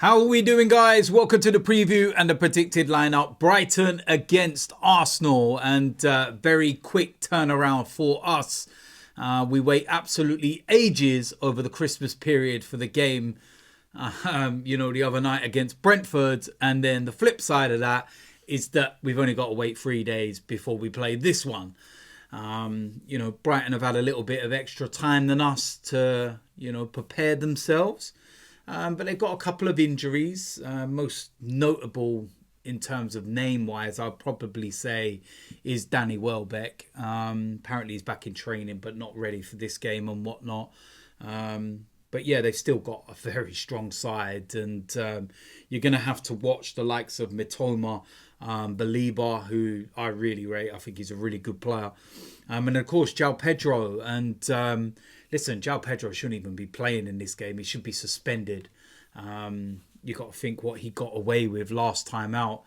How are we doing, guys? Welcome to the preview and the predicted lineup. Brighton against Arsenal, and very quick turnaround for us. We wait absolutely ages over the Christmas period for the game, the other night against Brentford. And then the flip side of that is that we've only got to wait 3 days before we play this one. Brighton have had a little bit of extra time than us to, prepare themselves. But they've got a couple of injuries. Most notable in terms of name-wise, I'd probably say, is Danny Welbeck. Apparently he's back in training, but not ready for this game and whatnot. But yeah, they've still got a very strong side. And you're going to have to watch the likes of Mitoma, Baliba, who I really rate. I think he's a really good player. And of course, João Pedro. And listen, João Pedro shouldn't even be playing in this game. He should be suspended. You got to think what he got away with last time out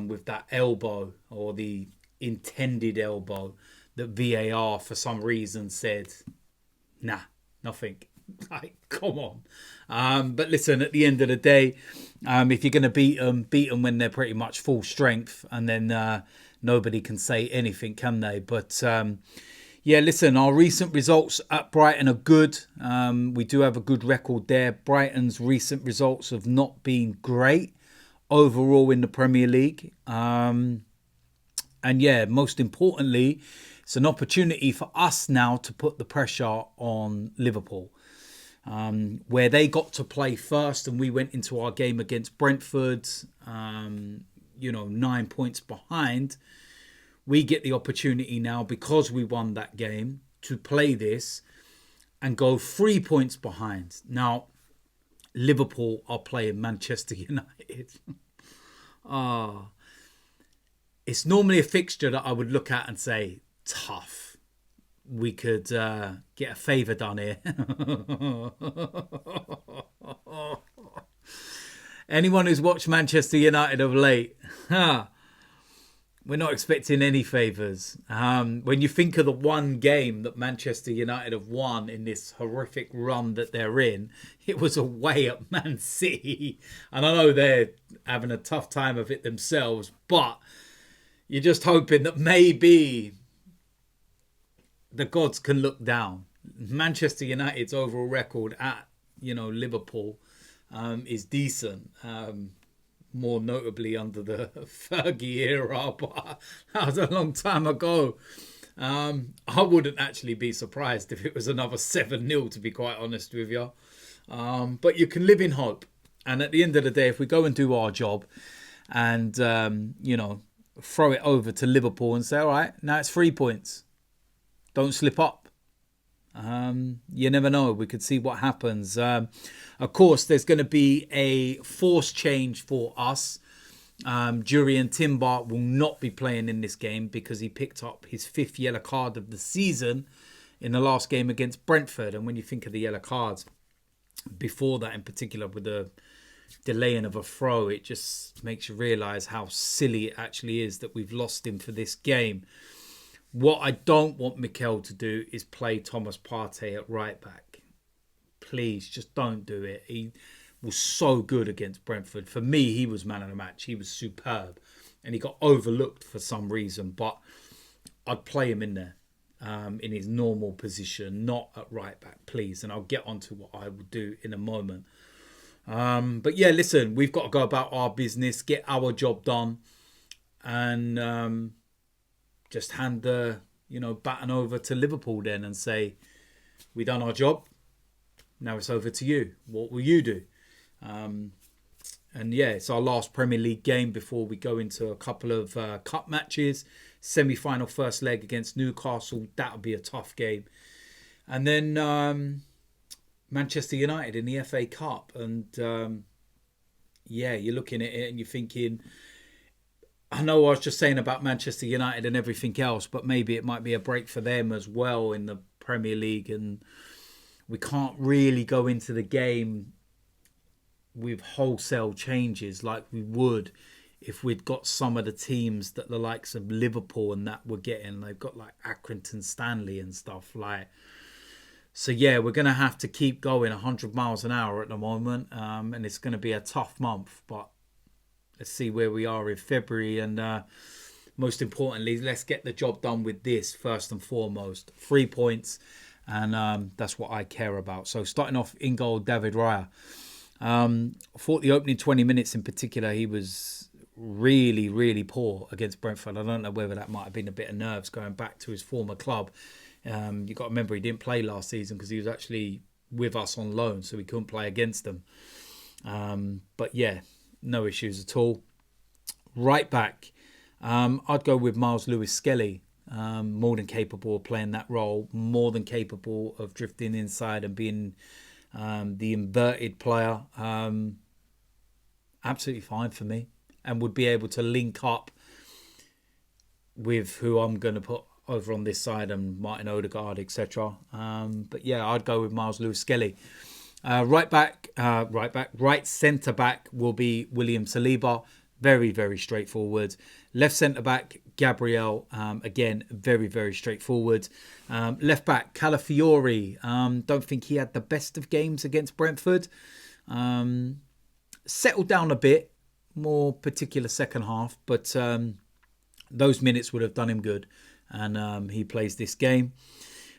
with that elbow, or the intended elbow, that VAR for some reason said, nah, nothing. Like, come on. But listen, at the end of the day, if you're going to beat them when they're pretty much full strength, and then nobody can say anything, can they? But yeah, listen, our recent results at Brighton are good. We do have a good record there. Brighton's recent results have not been great overall in the Premier League. And yeah, most importantly, it's an opportunity for us now to put the pressure on Liverpool. Where they got to play first and we went into our game against Brentford, 9 points behind. We get the opportunity now, because we won that game, to play this and go 3 points behind. Now, Liverpool are playing Manchester United. It's normally a fixture that I would look at and say, tough. We could get a favour done here. Anyone who's watched Manchester United of late, we're not expecting any favours. When you think of the one game that Manchester United have won in this horrific run that they're in, it was away at Man City. And I know they're having a tough time of it themselves, but you're just hoping that maybe the gods can look down. Manchester United's overall record at, Liverpool is decent. More notably under the Fergie era, but that was a long time ago. I wouldn't actually be surprised if it was another 7-0, to be quite honest with you. But you can live in hope. And at the end of the day, if we go and do our job and, throw it over to Liverpool and say, all right, now it's 3 points. Don't slip up. You never know. We could see what happens. Of course, there's going to be a force change for us. Jurriën Timber will not be playing in this game because he picked up his 5th yellow card of the season in the last game against Brentford. And when you think of the yellow cards before that, in particular with the delaying of a throw, it just makes you realise how silly it actually is that we've lost him for this game. What I don't want Mikel to do is play Thomas Partey at right back. Please, just don't do it. He was so good against Brentford. For me, he was man of the match. He was superb. And he got overlooked for some reason. But I'd play him in there in his normal position, not at right back, please. And I'll get on to what I would do in a moment. But yeah, listen, we've got to go about our business, get our job done. And just hand the, baton over to Liverpool then and say, we done our job. Now it's over to you. What will you do? And yeah, it's our last Premier League game before we go into a couple of cup matches. Semi-final first leg against Newcastle. That'll be a tough game. And then Manchester United in the FA Cup. And yeah, you're looking at it and you're thinking, I know I was just saying about Manchester United and everything else, but maybe it might be a break for them as well in the Premier League. And we can't really go into the game with wholesale changes like we would if we'd got some of the teams that the likes of Liverpool and that were getting. They've got like Accrington Stanley and stuff like. So yeah, we're going to have to keep going 100 miles an hour at the moment, and it's going to be a tough month. But let's see where we are in February, and most importantly, let's get the job done with this first and foremost. 3 points, and that's what I care about. So starting off in goal, David Raya. I thought the opening 20 minutes in particular, he was really, really poor against Brentford. I don't know whether that might have been a bit of nerves going back to his former club. You got to remember he didn't play last season because he was actually with us on loan, so we couldn't play against them. But yeah, no issues at all. Right back, I'd go with Miles Lewis-Skelly. More than capable of playing that role, more than capable of drifting inside and being the inverted player. Absolutely fine for me, and would be able to link up with who I'm going to put over on this side and Martin Odegaard, etc. But yeah, I'd go with Miles Lewis-Skelly. Right centre back will be William Saliba. Very, very straightforward. Left centre back, Gabriel. Again, very, very straightforward. Left back, Calafiori. Don't think he had the best of games against Brentford. Settled down a bit, more particular second half, but those minutes would have done him good. And he plays this game.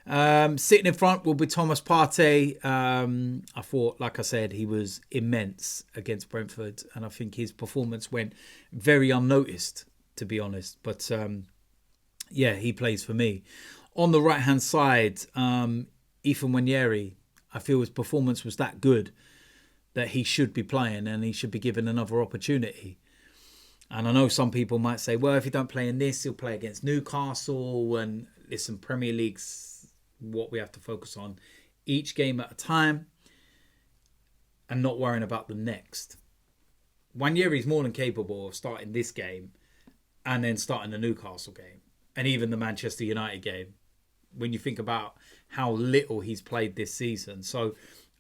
Sitting in front will be Thomas Partey. I thought, like I said, he was immense against Brentford, and I think his performance went very unnoticed, to be honest. But yeah, he plays for me. On the right-hand side, Ethan Nwaneri, I feel his performance was that good that he should be playing and he should be given another opportunity. And I know some people might say, well, if he don't play in this, he'll play against Newcastle. And listen, Premier League's what we have to focus on. Each game at a time and not worrying about the next. Nwaneri's more than capable of starting this game and then starting the Newcastle game. And even the Manchester United game. When you think about how little he's played this season. So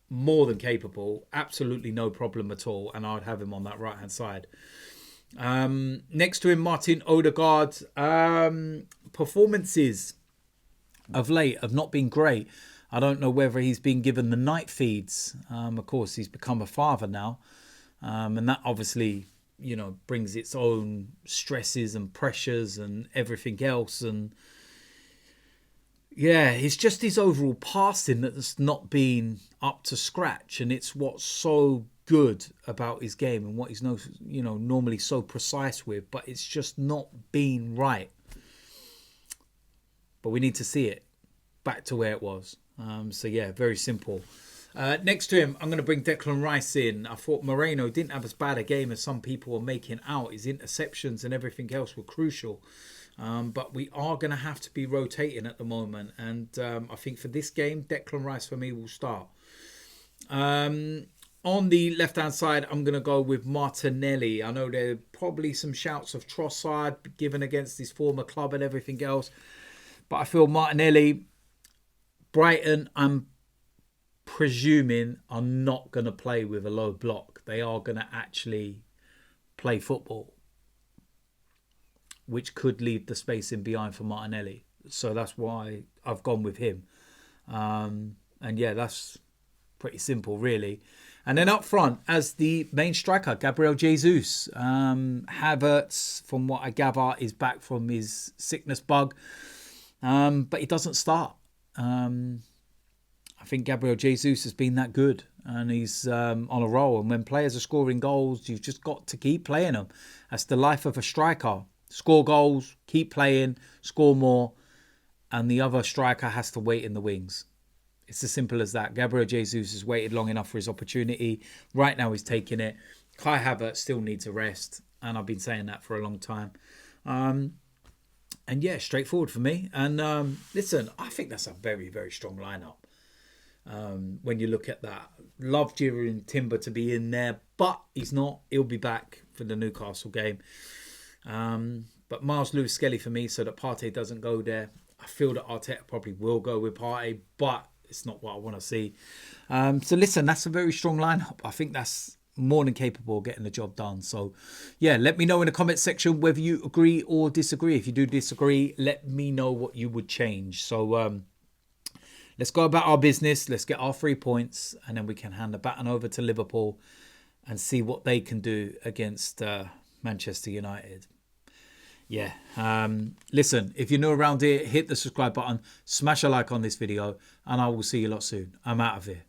more than capable. Absolutely no problem at all. And I'd have him on that right-hand side. Next to him, Martin Odegaard. Performances of late have not been great. I don't know whether he's been given the night feeds. Of course, he's become a father now. And that obviously, brings its own stresses and pressures and everything else. And yeah, it's just his overall passing that's not been up to scratch. And it's what's so good about his game and what he's normally so precise with, but it's just not been right. But we need to see it back to where it was. So yeah, very simple. Next to him, I'm going to bring Declan Rice in. I thought Moreno didn't have as bad a game as some people were making out. His interceptions and everything else were crucial. But we are going to have to be rotating at the moment. And I think for this game, Declan Rice for me will start. On the left-hand side, I'm going to go with Martinelli. I know there are probably some shouts of Trossard given against his former club and everything else. But I feel Martinelli, Brighton, I'm presuming are not going to play with a low block. They are going to actually play football, which could leave the space in behind for Martinelli. So that's why I've gone with him. And yeah, that's pretty simple, really. And then up front, as the main striker, Gabriel Jesus. Havertz, from what I gather, is back from his sickness bug. But he doesn't start. I think Gabriel Jesus has been that good. And he's on a roll. And when players are scoring goals, you've just got to keep playing them. That's the life of a striker. Score goals, keep playing, score more. And the other striker has to wait in the wings. It's as simple as that. Gabriel Jesus has waited long enough for his opportunity. Right now he's taking it. Kai Havertz still needs a rest. And I've been saying that for a long time. And yeah, straightforward for me. And listen, I think that's a very, very strong lineup. When you look at that. Love Jiri Timber to be in there. But he's not. He'll be back for the Newcastle game. But Miles Lewis-Skelly for me, so that Partey doesn't go there. I feel that Arteta probably will go with Partey, but it's not what I want to see. So listen, that's a very strong lineup. I think that's more than capable of getting the job done. So yeah, let me know in the comment section whether you agree or disagree. If you do disagree, let me know what you would change. So let's go about our business. Let's get our 3 points, and then we can hand the baton over to Liverpool and see what they can do against Manchester United. Yeah. Listen, if you're new around here, hit the subscribe button, smash a like on this video, and I will see you lot soon. I'm out of here.